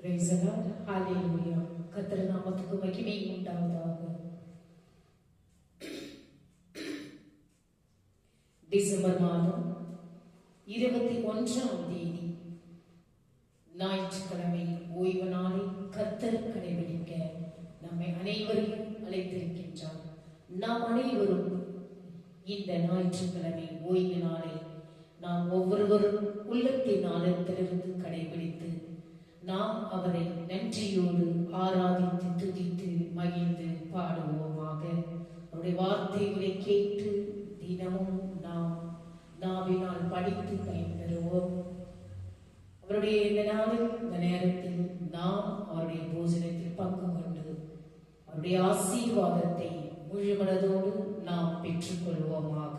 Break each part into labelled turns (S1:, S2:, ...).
S1: Praise the Lord. Hallelujah. கர்த்தர் நாமத்துக்கு மகிமை உண்டாவதாக. டிசம்பர் மாதம் 21ஆம் தேதி ஞாயிற்றுக்கிழமை ஓய்வு நாளை கர்த்தர் கடைபிடிக்க நம்மை அனைவரையும் அழைத்திருக்கின்றார். நாம் அனைவரும் இந்த ஞாயிற்றுக்கிழமை ஓய்வு நாளை நாம் ஒவ்வொருவரும் உள்ளத்தின் ஆழத்திலிருந்து கடைபிடித்து நாம் அவரை நன்றியோடு ஆராதித்து துதித்து மகிழ்ந்து பாடுவோமாக. அவருடைய வார்த்தைகளை கேட்டு தினமும் நாம் நாவினால் படித்து பயன்பெறுவோம். அவருடைய இந்த நாளில் இந்த நேரத்தில் நாம் அவருடைய போஜனத்தில் பங்கு கொண்டு அவருடைய ஆசீர்வாதத்தை முழு மனதோடு நாம் பெற்றுக்கொள்வோமாக.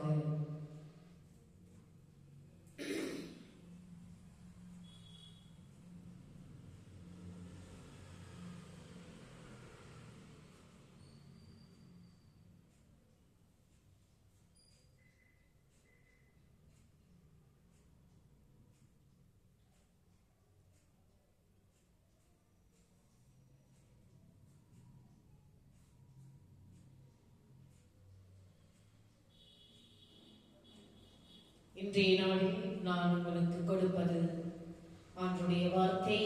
S1: இன்றைய நாளில் நான் உங்களுக்கு கொடுப்பது ஆண்டவருடைய வார்த்தை.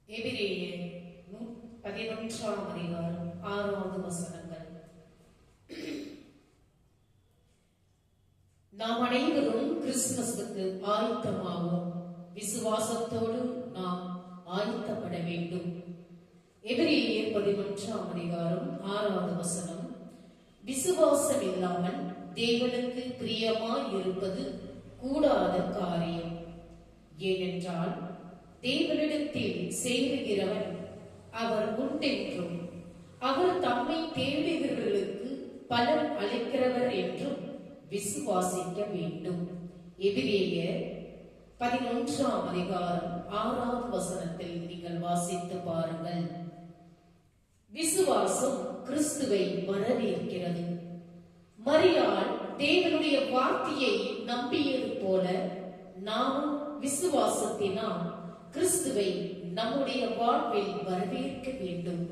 S1: எபிரேயர் 11ஆம் அதிகாரம் 6வது வசனங்கள். நாம் அனைவரும் கிறிஸ்துமஸுக்கு ஆயத்தமாகும் விசுவாசத்தோடு நாம் ஆயத்தப்பட வேண்டும். எபிரேயர் 11ஆம் அதிகாரம் 6வது வசனம். விசுவாசம் இல்லாமல் தேவனுக்கு பிரியமாய் இருப்பது கூடாத காரியம். ஏனென்றால் தேவனிடத்தில் சேருகிறவன் அவர் உண்டென்றும் அவர் தம்மை தேடுகிறவர்களுக்கு பலன் அளிக்கிறவர் என்றும் விசுவாசிக்க வேண்டும். எபிரேயர் 11ஆம் அதிகாரம் 6வது வசனத்தில் நீங்கள் வாசித்து பாருங்கள். விசுவாசம் கிறிஸ்துவை வரவேற்கிறது. மரியாள் தேவனுடைய வார்த்தையை நம்பியது போல நாமும் விசுவாசத்தினால் கிறிஸ்துவை நம்முடைய வாழ்வில் வரவேற்க வேண்டும்.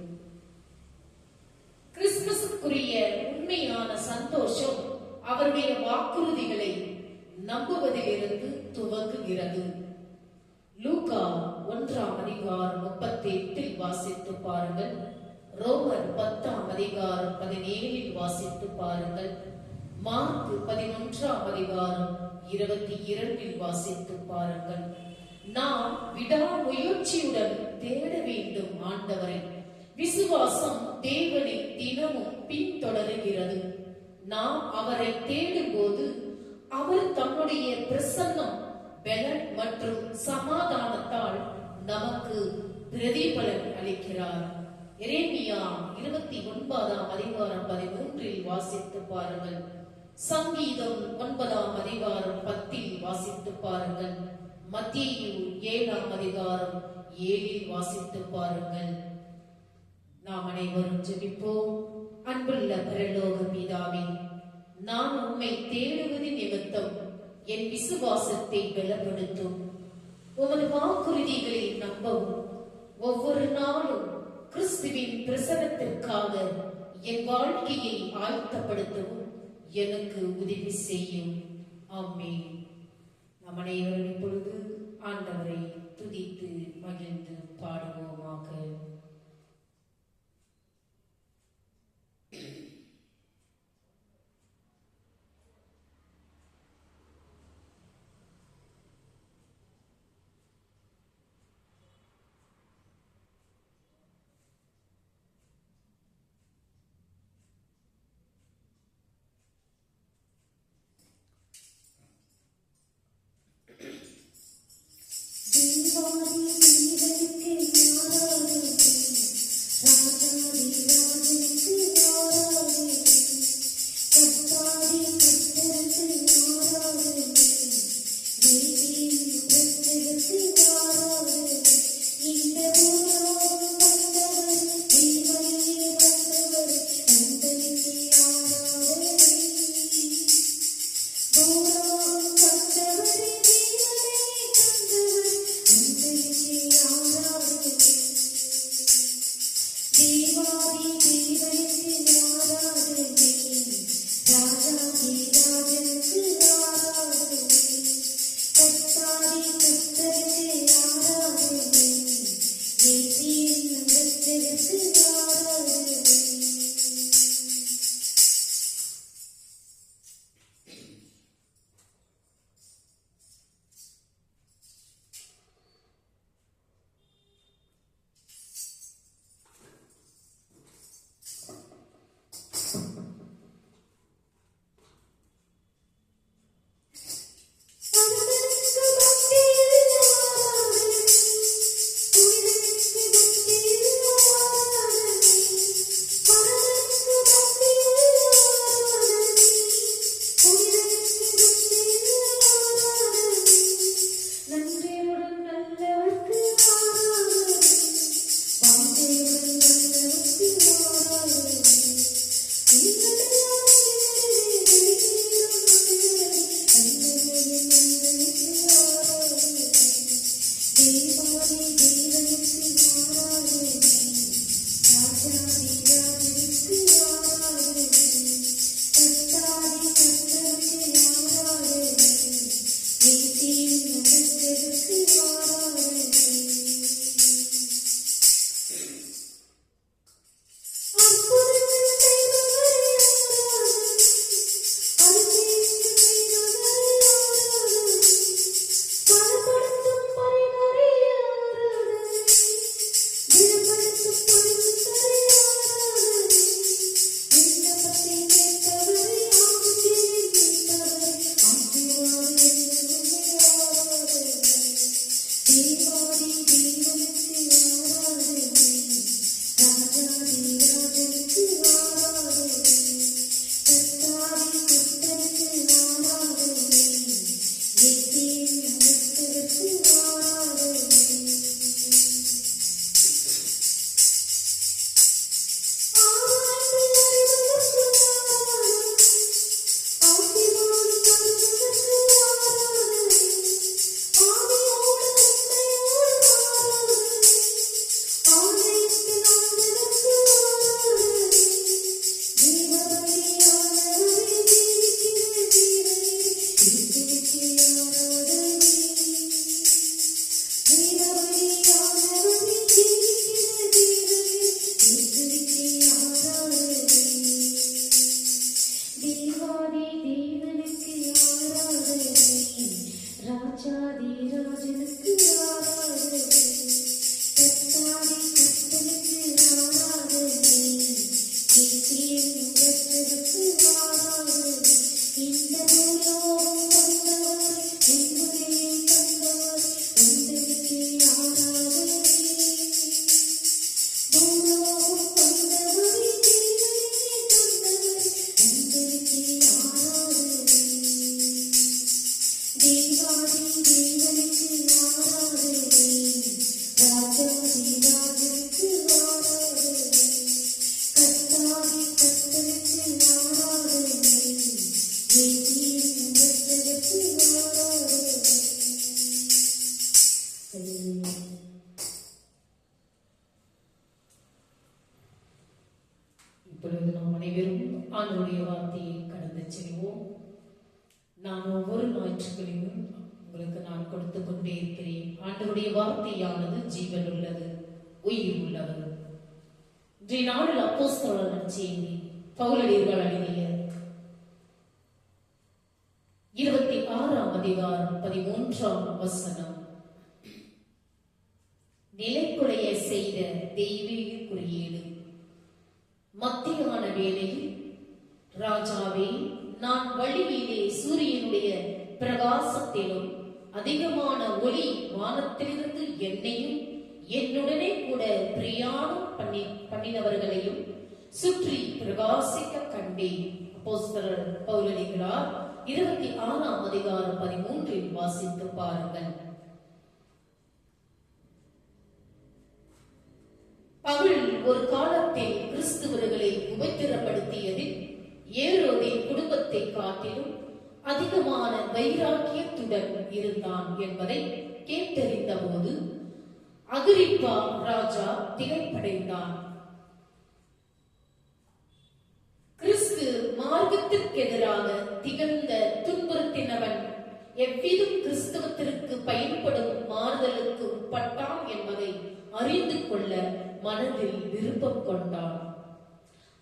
S1: கிறிஸ்துமஸுக்குரிய உண்மையான சந்தோஷம் அவருடைய வாக்குறுதிகளை நம்புவதிலிருந்து துவங்குகிறது. லூக்கா 1ஆம் அதிகாரம் 38 வாசித்து பாருங்கள். ரோமர் 10ஆம் அதிகாரம் 17 வாசித்து பாருங்கள். மார்க் 11ஆம் அதிகாரம் 22 வாசித்து பாருங்கள். நாம் விடாமுயற்சியுடன் தேட வேண்டும் ஆண்டவரை. விசுவாசம் தேவனை தினமும் பின்தொடர்கிறது. நாம் அவரை தேடும் போது அவர் தம்முடைய பிரசன்னம், பலன் மற்றும் சமாதானத்தால் நமக்கு பிரதிபலன் அளிக்கிறார். எரேமியா 29ஆம் அதிகாரம் 13 வாசித்து பாருங்கள். சங்கீதம் 9ஆம் அதிகாரம் 10 வாசித்து பாருங்கள். மத்தேயு 7ஆம் அதிகாரம் 7 வாசித்து பாருங்கள். நாம் அனைவரும் ஜெபிப்போம். அன்புள்ள பரலோக பிதாவே, நான் உம்மை தேடுவது நிமித்தம் என் விசுவாசத்தை பலப்படுத்தும். உமது வாக்குறுதிகளை நம்பவும் ஒவ்வொரு நாளும் கிறிஸ்துவின் பிரசனத்திற்காக என் வாழ்க்கையை ஆயத்தப்படுத்தவும் எனக்கு உதவி செய்யும். ஆமென். நம் அனைவரும் இப்பொழுது ஆண்டவரை துதித்து மகிழ்ந்து பாடுவோமாக. தீபாவளி தீபத்துக்கு இப்பொழுது நாம் அனைவரும் ஆண்டவருடைய வார்த்தையை கடந்து செல்வோம். நான் ஒவ்வொரு ஞாயிற்றுக்கிழமையும் உங்களுக்கு நான் கொடுத்து கொண்டே இருக்கிறேன். ஆண்டவருடைய வார்த்தையானது ஜீவன் உள்ளது, உயிர் உள்ளது. இன்றைய நாளில் அப்போஸ்தலர் நற்செய்தி பவுலடியார்கள் எழுதிய 26ஆம் அதிகாரம் 13ஆம் வசனம். நிலைக்குலைய செய்த தெய்வீக குறியீடு. மத்தியான வேளையில், ராஜாவே, நான் வழியிலே சூரியனுடைய பிரகாசத்திலும் அதிகமான ஒளி வானத்திலிருந்து என்னையும் என்னுடனே கூட பிரயாணம் பண்ணினவர்களையும் சுற்றி பிரகாசிக்க கண்டேன். அப்போஸ்தலர் பவுலடிகளார் 26ஆம் அதிகாரம் 13இல் வாசித்து பாருங்கள். பவுல் ஒரு காலத்தில் கிறிஸ்துவர்களை உபத்திரப்படுத்தியதில் ஏரோதின் குடும்பத்தை காட்டிலும் அதிகமான வைராக்கியத்துடன் இருந்தான் என்பதை கேட்டறிந்த போது அகிரிப்பா ராஜா திகைப்படைந்தான். கிறிஸ்து மார்க்கத்திற்கு எதிராக திகழ்ந்த துன்புறுத்தினவன் எவ்விதம் கிறிஸ்தவத்திற்கு பயன்படும் மாறுதலுக்கு உட்பட்டான் என்பதை அறிந்து கொள்ள மனதில் விருப்பம் கொண்டான்.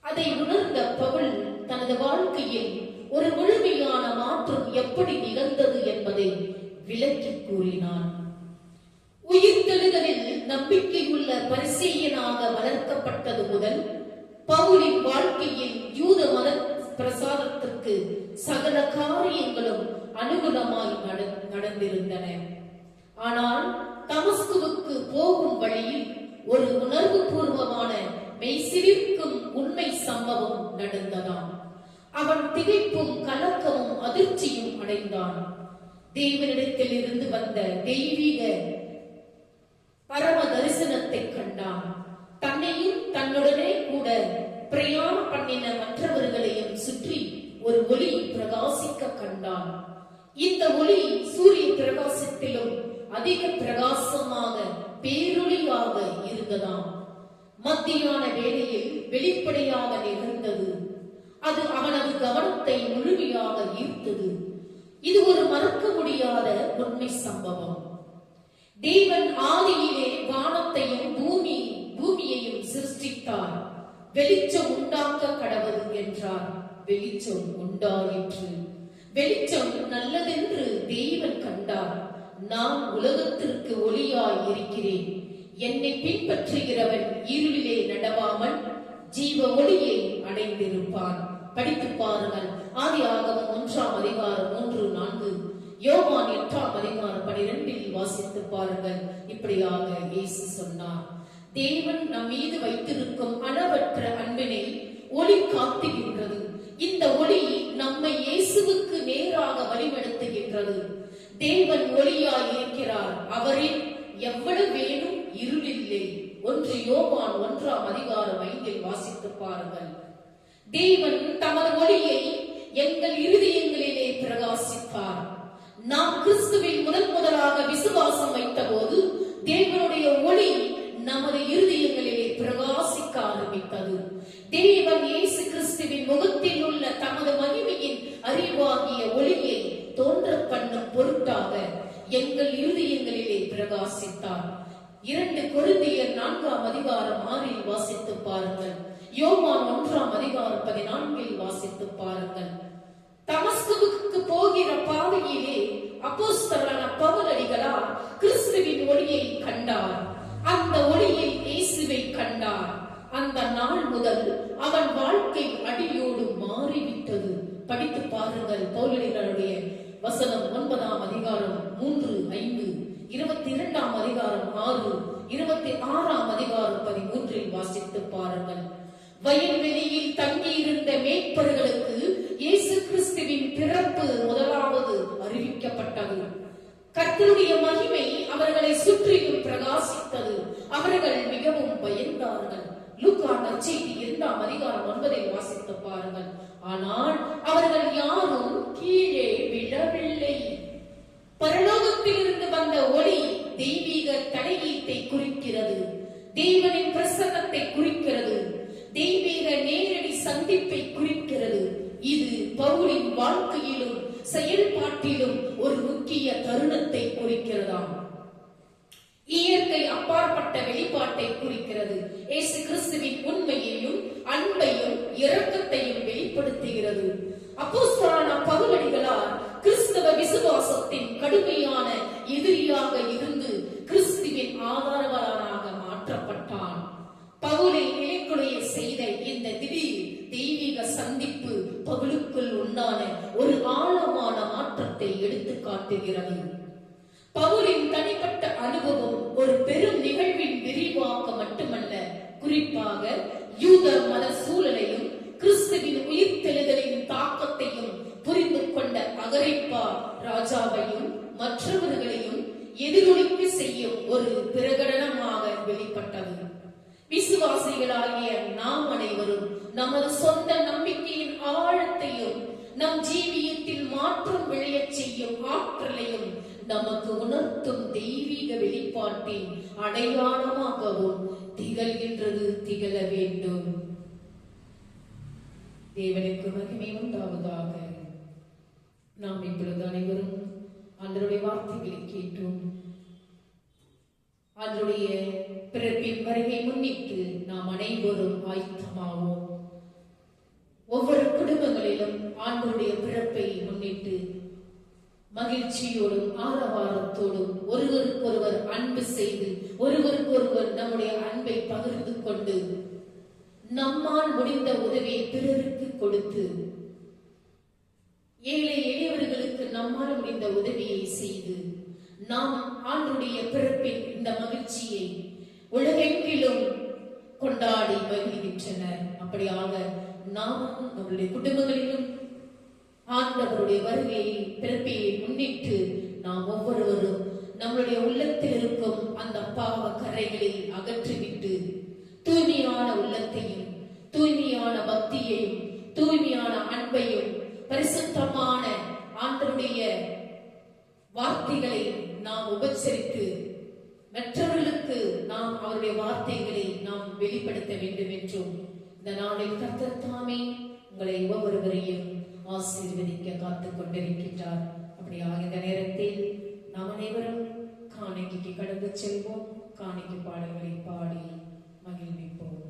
S1: அதை உணர்ந்த பவுல் தனது வாழ்க்கையில் ஒரு முழுமையான மாற்றம் எப்படி நிகழ்ந்தது என்பதை விளக்கி கூறினான். உயிர்த்தெழுதலில் நம்பிக்கையுள்ள பரிசேயனாக வளர்க்கப்பட்டது முதல் பவுலின் வாழ்க்கையில் யூத மத பிரசாரத்திற்கு சகல காரியங்களும் அனுகூலமாய் நடந்திருந்தன. ஆனால் தமஸ்குவுக்கு போகும் வழியில் ஒரு உணர்வு பூர்வமான மெய்சிலிர்க்கும் உண்மை சம்பவம் நடந்ததாம். அவன் திகைப்பும் கலக்கமும் அதிர்ச்சியும் அடைந்தான். தேவனிடத்தில் இருந்து வந்த தெய்வீக பரம தரிசனத்தை கண்டான். தன்னையும் தன்னுடனே கூட பிரயாணம் பண்ணின மற்றவர்களையும் சுற்றி ஒரு ஒளி பிரகாசிக்க கண்டான். இந்த ஒளி சூரிய பிரகாசத்திலும் அதிக பிரகாசமாக பேரொளியாக இருந்ததாம். மத்தியான வேளையில் வெளிப்படையாக நிகழ்ந்தது. அது அவனது கவனத்தை முழுமையாக ஈர்த்தது. இது ஒரு மறக்க முடியாத உண்மை சம்பவம். தேவன் ஆதியிலே வானத்தையும் பூமியையும் சிருஷ்டித்தார். வெளிச்சம் உண்டாக்க கடவுள் என்றார். வெளிச்சம் உண்டாயிற்று. வெளிச்சம் நல்லதென்று தேவன் கண்டார். நான் உலகத்திற்கு ஒளியாய் இருக்கிறேன். என்னை பின்பற்றுகிறவன் இருளிலே நடவாமல் ஜீவ ஒளியை அடைந்திருப்பான். படித்து பாருங்கள். ஆதியாகமம் 1ஆம் அதிகாரம் 3-4, யோவான் 8ஆம் அதிகாரம் 12இல் வாசித்து பாருங்கள். இப்படியாக இயேசு சொன்னார். தேவன் நம் மீது வைத்திருக்கும் அளவற்ற அன்பினை ஒளி காட்டுகின்றது. இந்த ஒளி நம்மை இயேசுவுக்கு நேராக வழிநடத்துகின்றது. தேவன் ஒளியாய் இருக்கிறார். அவரில் எவ்வளவு வேணும் இருளில்லை. 1 யோவான் 1ஆம் அதிகாரம் 5இல் வாசித்து பாருங்கள். தேவன் தமது ஒளியை எங்கள் இருதயங்களிலே பிரகாசித்தார். நாம் கிறிஸ்துவில் முதலாக விசுவாசம் வைத்த போது தேவனுடைய ஒளி நமது இருதயங்களிலே பிரகாசிக்க ஆரம்பித்தது. தேவன் இயேசு கிறிஸ்துவின் முகத்தில் உள்ள தமது மகிமையின் அறிவாகிய ஒளியை தோன்ற பண்ணும் பொருட்டாக எங்கள் இருதயங்களிலே பிரகாசித்தார். 2 கொரிந்தியர் 4ஆம் அதிகாரம் 6இல் வாசித்து பாருங்கள். யோவான் 1ஆம் அதிகாரம் 14இல் வாசித்து பாருங்கள். தமஸ்குவுக்கு போகிற பாதையிலே அப்போஸ்தலனான பவுலடிகளார் கிறிஸ்துவின் ஒளியை கண்டார். அந்த ஒளியில் இயேசுவை கண்டார். அந்த நாள் முதல் அவன் வாழ்க்கை அடியோடு மாறிவிட்டது. படித்து பாருங்கள். பவுலடிகளுடைய வசனம் 9ஆம் அதிகாரம் 3, 5, 22ஆம் அதிகாரம் 6, 26ஆம் அதிகாரம் 13 வாசித்து பாருங்கள். வயல்வெளியில் தங்கியிருந்த மேய்ப்பர்களுக்கு இயேசு கிறிஸ்துவின் பிறப்பு முதலாவது அறிவிக்கப்பட்டது. கர்த்தருடைய மகிமை அவர்களை சுற்றிலும் பிரகாசித்தது. அவர்கள் மிகவும் பயந்தார்கள். லூக்கா நற்செய்தி 2ஆம் அதிகாரம் 9 வாசித்து பாருங்கள். ஆனால் அவர்கள் யாரும் கீழே விழவில்லை. பரலோகத்தில் இருந்து வந்த ஒளி தெய்வீக தலையீட்டை குறிக்கிறது. தேவனின் பிரசன்னத்தை குறிக்கிறது. தெய்வீக நேரடி சந்திப்பை குறிக்கிறது. இது பவுலின் வாழ்க்கையிலும் செயல்பாட்டிலும் ஒரு முக்கிய தருணத்தை குறிக்கிறதாம். இயற்கை அப்பாற்பட்ட வெளிப்பாட்டை குறிக்கிறது. இயேசு கிறிஸ்துவின் உண்மையையும் அன்பையும் இரக்கத்தையும் வெளிப்படுத்துகிறது. அப்போஸ்தலனான பவுலடிகளார் கிறிஸ்தவ விசுவாசத்தின் கடுமையான எதிரியாக இருந்து கிறிஸ்துவின் ஆதரவாளராக மாற்றப்பட்டான். பவுலை நிலைக்குலைய செய்த இந்த திடீர் தெய்வீக சந்திப்பு பவுலுக்குள் உண்டான ஒரு ஆழமான மாற்றத்தை எடுத்து காட்டுகிறது. பவுலின் தனிப்பட்ட அனுபவம் ஒரு பெரும் நிகழ்வின் விரிவாக்கம் மட்டுமல்ல, குறிப்பாக யூத மத சூழலையும் கிறிஸ்துவின் உயிர்த்தெழுதலின் தாக்கத்தையும் புரிந்து கொண்ட அகிரிப்பா ராஜாவையும் மற்றவர்களையும் எதிரொலிக்க செய்யும் ஒரு பிரகடனமாக வெளிப்பட்டது. விசுவாசிகளாகிய நாம் அனைவரும் நமது சொந்த நம்பிக்கையின் ஆழத்தையும் நம் ஜீவியத்தில் மாற்றம் விளையச் செய்யும் ஆற்றலையும் நமக்கு உணர்த்தும் தெய்வீக வெளிப்பாட்டின் அடையாளமாகவும் திகழ வேண்டும். தேவனுக்கு மகிமை உண்டாவதாக. நாம் இப்பொழுது அனைவரும் ஆண்டவருடைய வார்த்தைகளை கேட்டோம். ஆண்டவருடைய பிறப்பின் வருகை முன்னிட்டு நாம் அனைவரும் ஆயத்தமாவோம். ஒவ்வொரு குடும்பங்களிலும் ஆண்டவருடைய பிறப்பை முன்னிட்டு மகிழ்ச்சியோடும் ஆரவாரத்தோடும் ஒருவருக்கொருவர் அன்பு செய்து ஒருவருக்கொருவர் நம்முடைய அன்பை பகிர்ந்து கொண்டு நம்மால் முடிந்த உதவியை பிறருக்கு கொடுத்து ஏழை எளியவர்களுக்கு நம்மால் முடிந்த உதவியை செய்து நாம் ஆண்டவருடைய பிறப்பின் இந்த மகிழ்ச்சியை உலகெங்கிலும் கொண்டாடி மகிழ்கின்றனர். அப்படியாக நாம் நம்முடைய குடும்பங்களிலும் ஆண்டவருடைய வருகையை பிறப்பையை முன்னிட்டு நாம் ஒவ்வொருவரும் நம்முடைய உள்ளத்தில் இருக்கும் அந்த பாவ கரைகளை அகற்றிவிட்டு தூய்மையான உள்ளத்தையும் தூய்மையான பக்தியையும் தூய்மையான அன்பையும் பரிசுத்தமான ஆண்டவருடைய வார்த்தைகளை நாம் உபசரித்து மற்றவர்களுக்கு நாம் அவருடைய வார்த்தைகளை நாம் வெளிப்படுத்த வேண்டும் என்றும் இந்த நாளில் கர்த்தர் தாமே உங்களை ஒவ்வொருவரையும் ஆசீர்வதிக்க காத்துக் கொண்டிருக்கின்றார். அப்படியாக இந்த நேரத்தில் நாம் அனைவரும் காணிக்கைக்கு கடந்து செல்வோம். காணிக்கை பாடல்களை பாடி மகிழ்விப்போம்.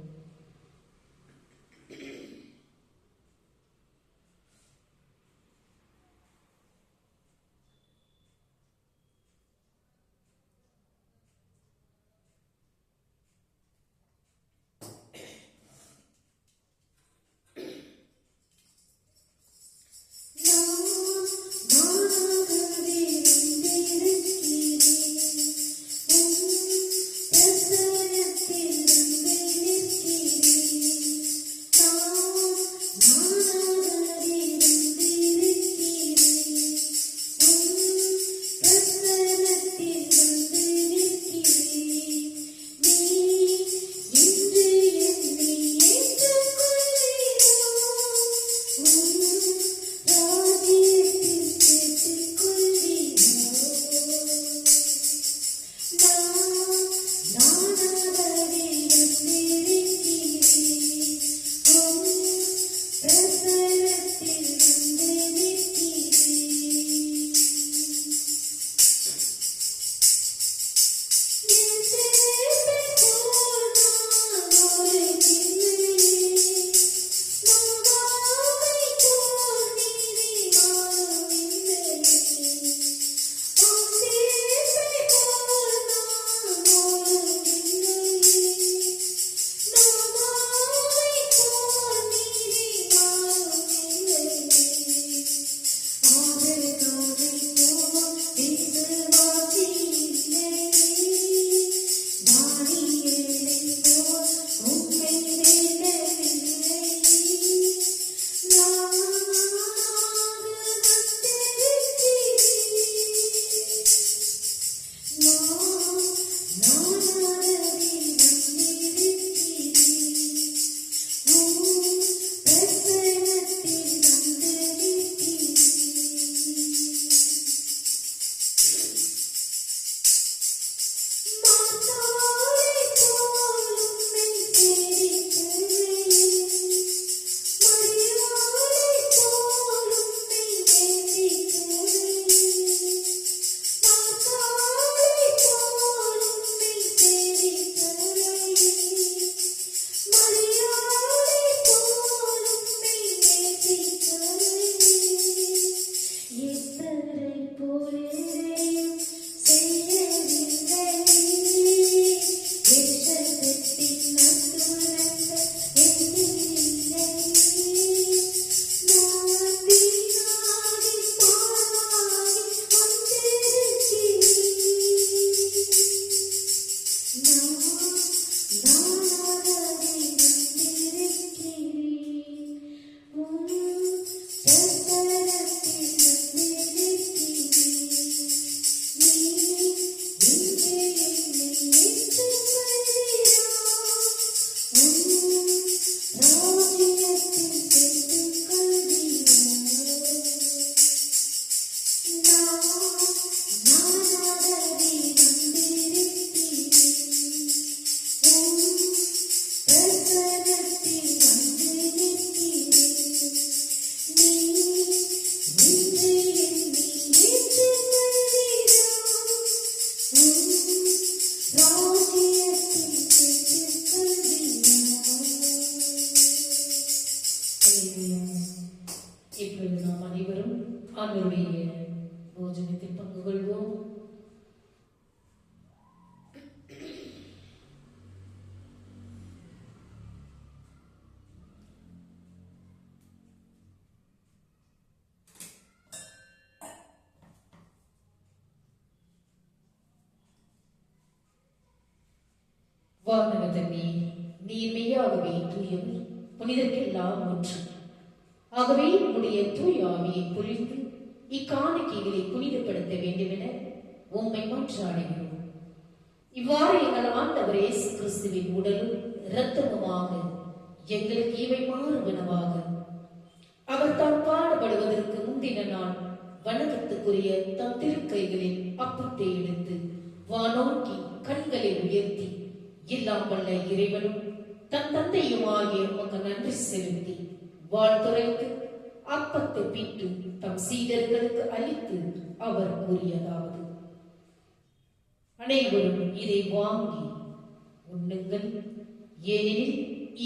S1: ஆண்டவருடைய போஜனத்தில் பங்கு கொள்வோம். வானகத்தன்னே, நீர் மெய்யாகவே தூயவர், புனிதர்க்கெல்லாம் ஒன்று. ஆகவே உம்முடைய தூய ஆவியை பொழிந்து இக்காணிக்கைகளை புனிதப்படுத்த வேண்டுமென உம்மை மன்றாடுகிறோம். இவ்வாறு எங்கள் ஆண்டவர் இயேசு கிறிஸ்துவின் உடலும் இரத்தமுமாக எங்களுக்கு இவை மாறுவனவாக. அவர் தாம் பாடுபடுவதற்கு முந்தின நாள் வணக்கத்துக்குரிய தம் திருக்கைகளில் அப்பத்தை எடுத்து வானோக்கி கண்களை உயர்த்தி, எல்லாம் வல்ல இறைவனும் தன் தந்தையுமாகிய உமக்கு நன்றி செலுத்தி வாழ்த்துரைத்து அப்பத்தை பிட்டு தம் சீடர்களுக்கு அளித்து அவர் கூறியதாவது: அனைவரும் இதை வாங்கி உண்ணுங்கள், ஏனெனில்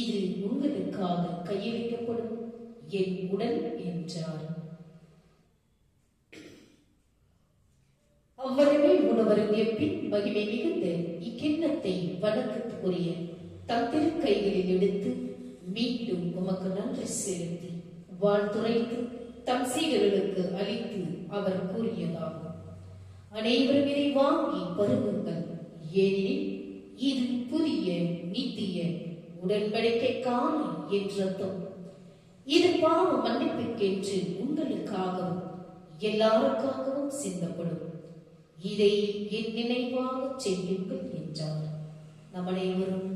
S1: இது உங்களுக்காக கையளிக்கப்படும் என் உடல் என்றார். அவ்வளவே உணவருந்திய பின் மகிமை மிகுந்த இக்கிண்ணத்தை வணக்கத்துக்குரிய தம் திருக்கைகளில் எடுத்து மீண்டும் உமக்கு நன்றி செலுத்தி வாழ்த்துரைத்து தம் சீடர்களுக்கு அளித்து அவர் கூறியதாகும்: அனைவரும் இதை வாங்கி பருகுங்கள், ஏனெனில் இது புதிய நித்திய உடன்படிக்கைக்கான என் ரத்தம். இது பாவ மன்னிப்புக்கென்று உங்களுக்காகவும் எல்லாருக்காகவும் சிந்தப்படும். இதை என் நினைவாக செய்யுங்கள் என்றார். நம் அனைவரும்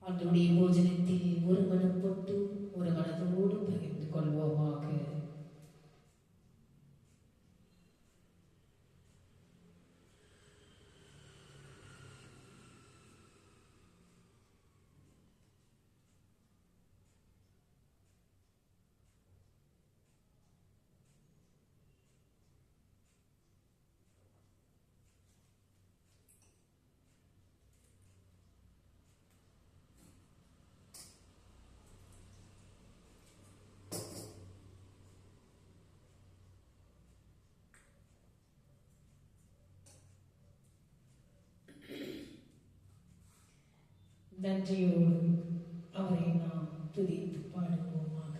S1: அன்றைய போஜனத்தில் ஒரு மனம் போட்டு ஒரு மனதோடு பகிர்ந்து கொள்வோமாக. நன்றியோடு அவரை நாம் துதித்து பாடுவோமாக.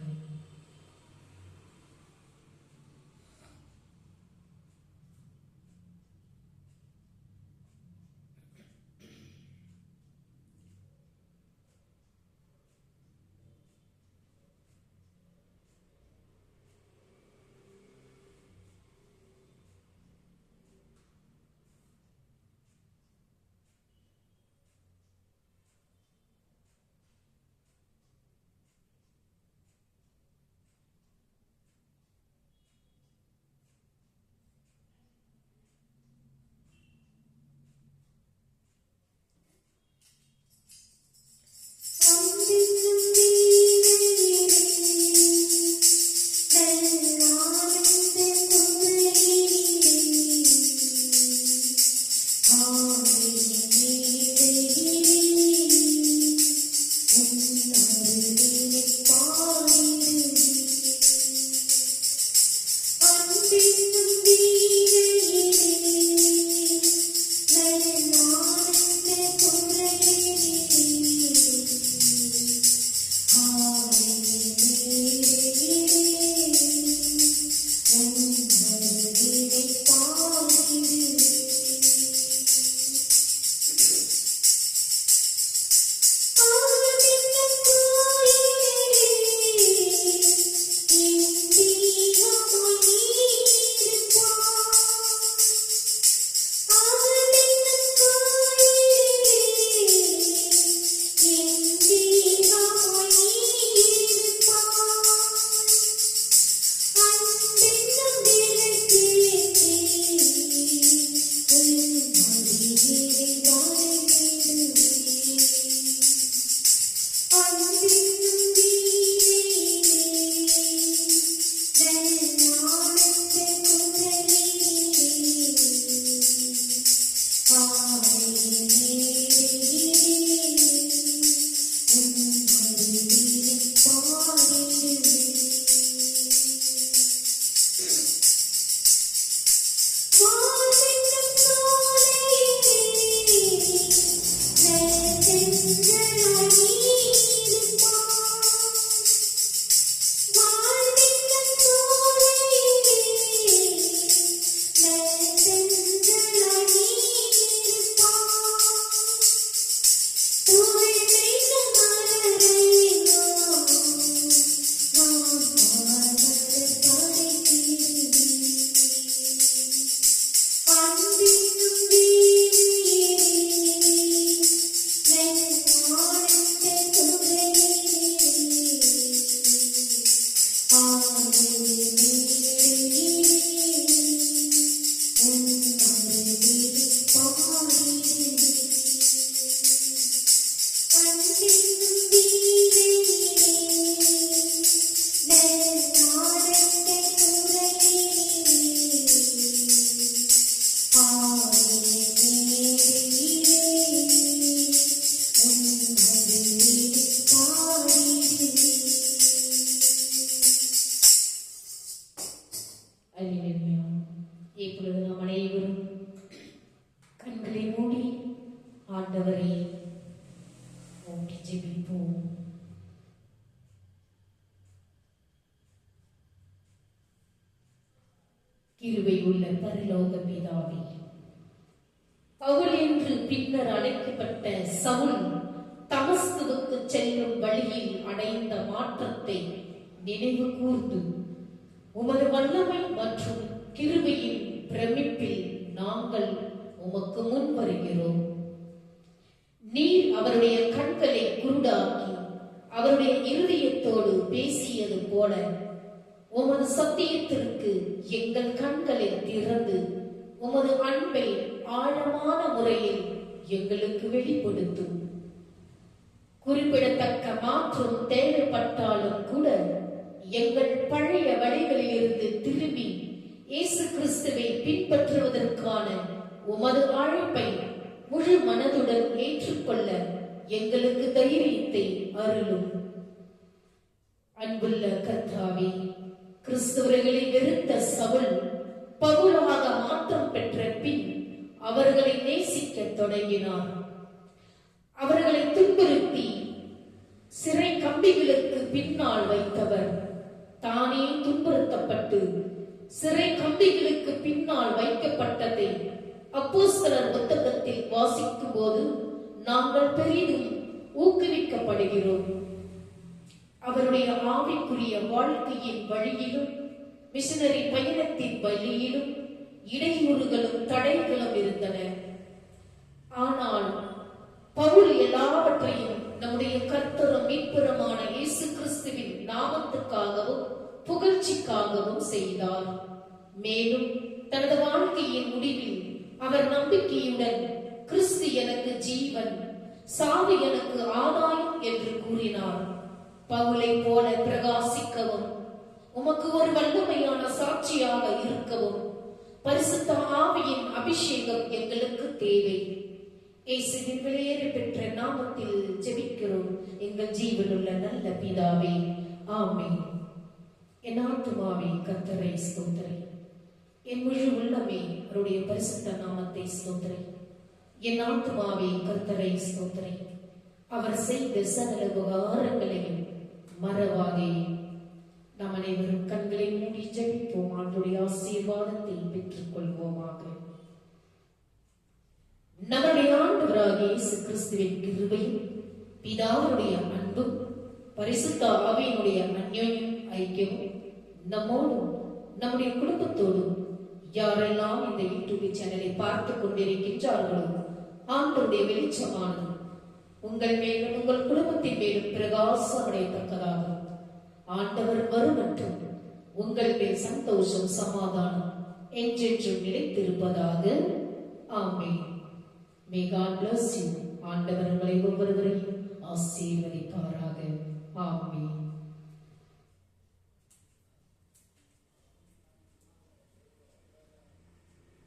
S1: இப்பொழுது நாம் அனைவரும் கண்களை மூடி ஆண்டவரை நோக்கி ஜெபிப்போம். கிருபை உள்ள பரலோக பிதாவே, பவுல் என்று பின்னர் அழைக்கப்பட்ட சவுல் தமஸ்குவுக்கு செல்லும் வழியில் அடைந்த மாற்றத்தை நினைவு கூர்ந்து உமது வல்லமை மற்றும் கிருபையின் பிரமிப்பில் நாங்கள் உமக்கு முன் வருகிறோம். நீர் அவருடைய கண்களை குருடாக்கி அவருடைய இருதயத்தோடு பேசியது போல உமது சத்தியத்திற்கு எங்கள் கண்களை திறந்து உமது அன்பை ஆழமான முறையில் எங்களுக்கு வெளிப்படுத்தும். குறிப்பிடத்தக்க மாற்றம் தேவைப்பட்டாலும் கூட எங்கள் பழைய வழிகளில் இருந்து திரும்பி இயேசு கிறிஸ்துவை பின்பற்றுவதற்கான உமது அழைப்பை முழு மனதுடன் ஏற்றுக்கொள்ள எங்களுக்கு தைரியத்தை அருளும். அன்புள்ள கர்த்தாவே, கிறிஸ்தவர்களை வெறுத்த சவுல் பவுலாக மாற்றம் பெற்ற பின் அவர்களை நேசிக்க தொடங்கினார். அவர்களை துன்புறுத்தி சிறை கம்பிகளுக்கு பின்னால் வைத்தவர் தானே துன்புறுத்தப்பட்டு சிறை கம்பிகளுக்கு பின்னால் வைக்கப்பட்டதை அப்போஸ்தலர் புத்தகத்தில் வாசிக்கும் போது நாங்கள் பெரிதும் ஊக்குவிக்கப்படுகிறோம். அவருடைய ஆவிக்குரிய வாழ்க்கையின் வழியிலும் மிஷனரி பயணத்தின் வழியிலும் இடையூறுகளும் தடைகளும் இருந்தன. ஆனால் பவுல் எல்லாவற்றையும் நம்முடைய கர்த்தரும் மீட்பருமான இயேசு கிறிஸ்துவின் நாமத்துக்காகவும் புகழ்ச்சிக்காகவும் செய்தார். மேலும் தனது வாழ்க்கையின் முடிவில் அவர் நம்பிக்கையுடன் கிறிஸ்து எனக்கு ஜீவன், சாவு எனக்கு ஆதாயம் என்று கூறினார். பவுலை போல பிரகாசிக்கவும் உமக்கு ஒரு வல்லமையான சாட்சியாக இருக்கவும் பரிசுத்த ஆவியின் அபிஷேகம் எங்களுக்கு தேவை. இயேசுவின் வெளியேற பெற்ற நாமத்தில் ஜெபிக்கிறோம் எங்கள் ஜீவனுள்ள நல்ல பிதாவே, ஆமென். என் ஆத்துமாவே கர்த்தரை ஸ்தோத்திரி, என் முழு உள்ளமே அவருடைய பரிசுத்த நாமத்தை ஸ்தோத்திரி. என் ஆத்துமாவே கர்த்தரை ஸ்தோத்திரி, அவர் செய்த சகல உபகாரங்களையும் மறவாதே. நாம் அனைவரும் கண்களை மூடி ஜெபிப்போம். ஆண்டவருடைய ஆசீர்வாதத்தை பெற்றுக் கொள்வோமாக. நம்முடைய ஆண்டவராகிய இயேசு கிறிஸ்துவின் கிருபையும் பிதாவுடைய அன்பும் பரிசுத்த ஆவியினுடைய அன்யோன்யம் ஐக்கியமும் நம்மோடும் நம்முடைய குடும்பத்தோடும் யாரெல்லாம் இந்த யூடியூப் சேனலை பார்த்துக் கொண்டிருக்கின்றார்களோ ஆண்டவருடைய வெளிச்சமானது உங்கள் மேலும் உங்கள் குடும்பத்தின் மேலும் பிரகாசமடையத்தக்கதாக ஆண்டவர் வருமற்றும் உங்கள் மேல் சந்தோஷம் சமாதானம் என்றென்றும் நிலைத்திருப்பதாக. ஆமென். May God bless you. ஆண்டவர் உங்களை ஒவ்வொருவரையும் ஆசீர்வதிப்பாராக. ஆமென்.